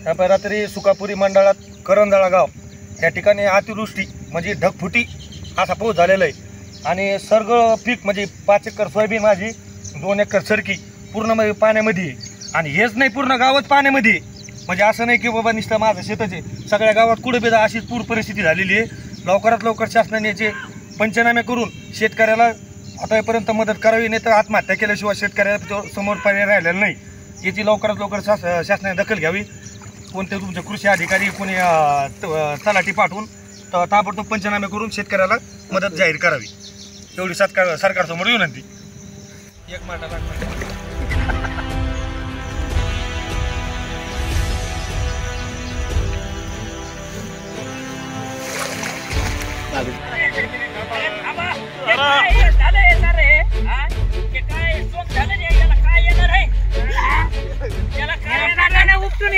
त्यामुळे रात्री सुकापुरी मंडळात करंजाळा गाव या ठिकाणी अतिवृष्टी म्हणजे ढगफुटी असा पाऊस झालेला आहे आणि सगळं पीक म्हणजे 5 एकर सोयाबीन माझी 2 एकर सरकी पूर्ण म्हणजे पाण्यामध्ये आहे. आणि हेच नाही पूर्ण गावात पाण्यामध्ये आहे. म्हणजे असं नाही की बाबा नुसतं माझं शेतच आहे, सगळ्या गावात कुठे बेदा अशीच पूर परिस्थिती झालेली आहे. लवकरात लवकर शासनाने याचे पंचनामे करून शेतकऱ्याला आतापर्यंत मदत करावी, नाही तर आत्महत्या केल्याशिवाय शेतकऱ्याला समोर पर्याय राहिलेला नाही. याची लवकरात लवकर शासनाने दखल घ्यावी. कोणते तुमचे कृषी अधिकारी कोणी तलाठी पाठवून ताबडतोब पंचनामे करून शेतकऱ्याला मदत जाहीर करावी, एवढी सरकारसमोर विनंती. एक माटा उपटून